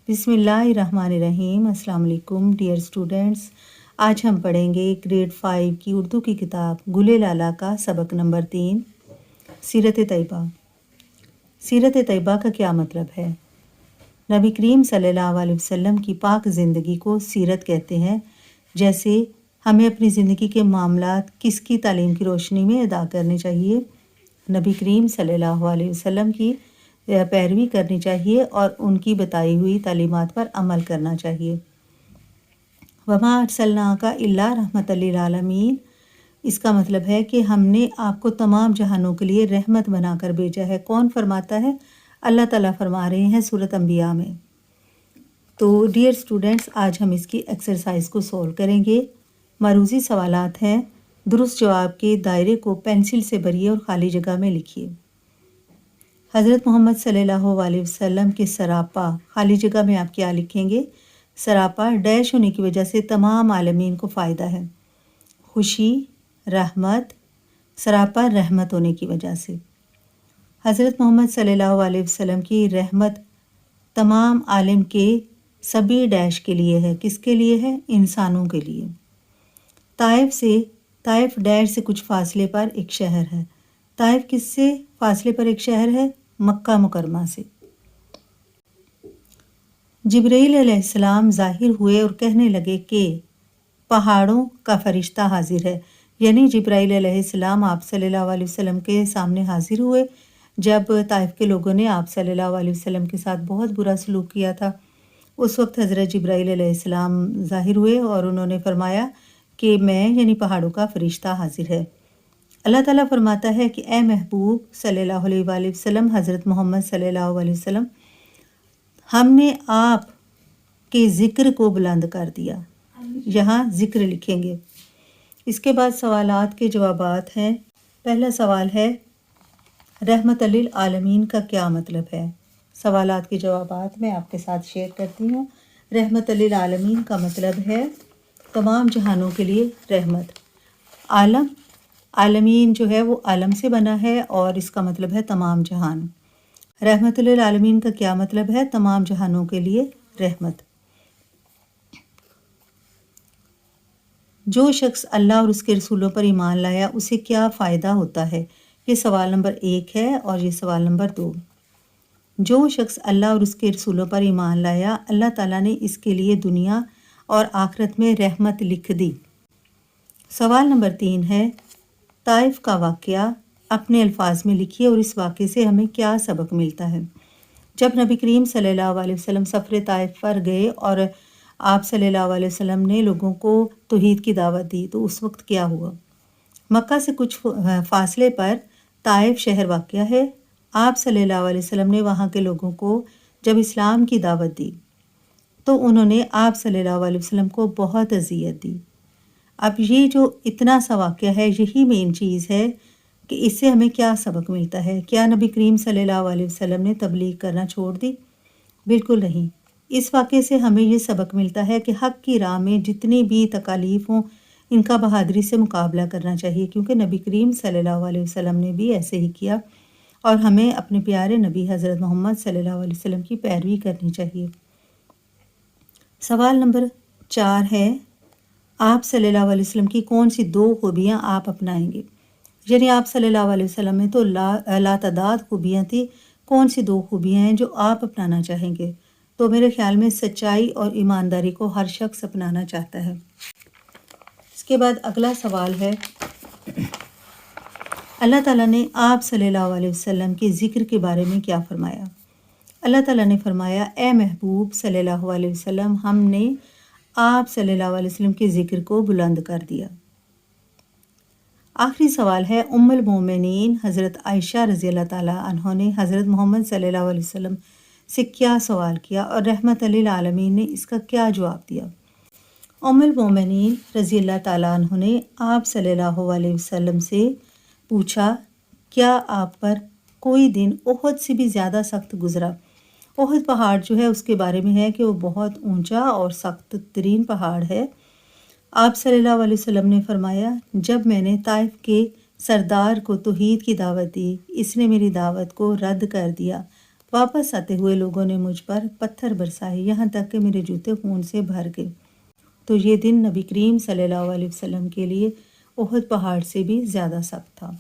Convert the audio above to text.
बिस्मिल्लाहिर्रहमानिर्रहीम। अस्सलाम वालेकुम डियर स्टूडेंट्स। आज हम पढ़ेंगे ग्रेड 5 की उर्दू की किताब गुले लाला का सबक नंबर 3 सीरत तैयबा। सीरत तैयबा का क्या मतलब है? नबी करीम सल्लल्लाहु अलैहि वसल्लम की पाक ज़िंदगी को सीरत कहते हैं। जैसे हमें अपनी ज़िंदगी के मामलात किसकी तालीम की रोशनी में अदा करने चाहिए? नबी करीम सल्लल्लाहु अलैहि वसल्लम की पैरवी करनी चाहिए और उनकी बताई हुई तालीमात पर अमल करना चाहिए। वमा अर्सलनाका इल्ला रहमतल लिल आलमीन। इसका मतलब है कि हमने आपको तमाम जहानों के लिए रहमत बनाकर भेजा है। कौन फरमाता है? अल्लाह ताला फरमा रहे हैं सूरत अंबिया में। तो डियर स्टूडेंट्स, आज हम इसकी एक्सरसाइज को सॉल्व करेंगे। मरूजी सवालात हैं। दुरुस्त जवाब के दायरे को पेंसिल से भरिए और खाली जगह में लिखिए। हज़रत मोहम्मद सल्लल्लाहु अलैहि वसल्लम के सरापा, खाली जगह में आप क्या लिखेंगे? सरापा डैश होने की वजह से तमाम आलमीन को फ़ायदा है। खुशी, रहमत, सरापा रहमत होने की वजह से। हज़रत मोहम्मद सल्लल्लाहु अलैहि वसल्लम की रहमत तमाम आलम के सभी डैश के लिए है। किसके लिए है? इंसानों के लिए। ताइफ डैश से कुछ फासले पर एक शहर है। ताइफ किससे फासले पर एक शहर है? मक्का मुकरमा से। जिब्रील अलैहिस्सलाम ज़ाहिर हुए और कहने लगे कि पहाड़ों का फरिश्ता हाजिर है। यानी जिब्राइल अलैहिस्सलाम आप सल्लल्लाहु अलैहि वसल्लम के सामने हाजिर हुए जब ताइफ के लोगों ने आप सल्लल्लाहु अलैहि वसल्लम के साथ बहुत बुरा सलूक किया था। उस वक्त हज़रत जिब्राइल अलैहिस्सलाम ज़ाहिर हुए और उन्होंने फरमाया कि मैं यानी पहाड़ों का फरिश्ता हाजिर है। अल्लाह ताला फरमाता है कि ए महबूब सल्लल्लाहु अलैहि वसल्लम, हज़रत मोहम्मद सल्लल्लाहु अलैहि वसल्लम, हमने आप के ज़िक्र को बुलंद कर दिया। यहाँ ज़िक्र लिखेंगे। इसके बाद सवालात के जवाबात हैं। पहला सवाल है रहमतल लिल आलमीन का क्या मतलब है? सवालात के जवाबात मैं आपके साथ शेयर करती हूँ। रहमतल लिल आलमीन का मतलब है तमाम जहानों के लिए रहमत। आलमीन जो है वो आलम से बना है और इसका मतलब है तमाम जहान। रहमतुल लिल आलमीन का क्या मतलब है? तमाम जहानों के लिए रहमत। जो शख्स अल्लाह और उसके रसूलों पर ईमान लाया उसे क्या फ़ायदा होता है? ये सवाल नंबर 1 है और ये सवाल नंबर 2। जो शख्स अल्लाह और उसके रसूलों पर ईमान लाया, अल्लाह ताला ने इसके लिए दुनिया और आखिरत में रहमत लिख दी। सवाल नंबर 3 है ताइफ का वाक़या अपने अल्फाज में लिखिए और इस वाक़े से हमें क्या सबक मिलता है? जब नबी करीम सल्लल्लाहु अलैहि वसल्लम सफ़र ताइफ पर गए और आप सल्लल्लाहु अलैहि वसल्लम ने लोगों को तौहीद की दावत दी, तो उस वक्त क्या हुआ? मक्का से कुछ फासले पर ताइफ शहर वाक़या है। आप सल्लल्लाहु अलैहि वसल्लम ने वहाँ के लोगों को जब इस्लाम की दावत दी तो उन्होंने आप सल्लल्लाहु अलैहि वसल्लम को बहुत अज़ियत दी। अब ये जो इतना सा वाक़या है, यही मेन चीज़ है कि इससे हमें क्या सबक मिलता है। क्या नबी करीम सल्लल्लाहु अलैहि वसल्लम ने तबलीग करना छोड़ दी? बिल्कुल नहीं। इस वाक़े से हमें ये सबक मिलता है कि हक़ की राह में जितनी भी तकालीफ़ हों, इनका बहादुरी से मुकाबला करना चाहिए, क्योंकि नबी करीम सल्लल्लाहु अलैहि वसल्लम ने भी ऐसे ही किया और हमें अपने प्यारे नबी हज़रत मोहम्मद सल्लल्लाहु अलैहि वसल्लम की पैरवी करनी चाहिए। सवाल नंबर 4 है आप सल्लल्लाहु अलैहि वसल्लम की कौन सी 2 खूबियाँ आप अपनाएंगे? यानी आप सल्लल्लाहु अलैहि वसल्लम में तो लातादाद खूबियाँ थी, कौन सी 2 खूबियाँ हैं जो आप अपनाना चाहेंगे? तो मेरे ख्याल में सच्चाई और ईमानदारी को हर शख्स अपनाना चाहता है। इसके बाद अगला सवाल है अल्लाह ताला ने आप सल्लल्लाहु अलैहि वसल्लम के ज़िक्र के बारे में क्या फ़रमाया? अल्लाह ताला ने फ़रमाया ए महबूब सल्लल्लाहु अलैहि वसल्लम, हमने आप सल्लल्लाहु अलैहि वसल्लम के ज़िक्र को बुलंद कर दिया। आखिरी सवाल है उम्मुल मोमिनीन हज़रत आयशा रज़ी अल्लाह ताला अन्हा ने हज़रत मोहम्मद सल्लल्लाहु अलैहि वसल्लम से क्या सवाल किया और रहमत लिल आलमीन ने इसका क्या जवाब दिया? उम्मुल मोमिनीन रज़ी अल्लाह ताला अन्हा ने आप सल्लल्लाहु अलैहि वसल्लम से पूछा, क्या आप पर कोई दिन ओहद से भी ज़्यादा सख्त गुज़रा? ओहद पहाड़ जो है उसके बारे में है कि वो बहुत ऊंचा और सख्त तरीन पहाड़ है। आप सल्लल्लाहु अलैहि वसल्लम ने फरमाया, जब मैंने ताइफ के सरदार को तौहीद की दावत दी, इसने मेरी दावत को रद्द कर दिया। واپس آتے ہوئے لوگوں نے مجھ پر پتھر برسائے، یہاں تک کہ میرے جوتے خون سے بھر گئے۔ تو یہ دن نبی کریم صلی اللہ علیہ وسلم کے لیے احد پہاڑ سے بھی زیادہ سخت تھا۔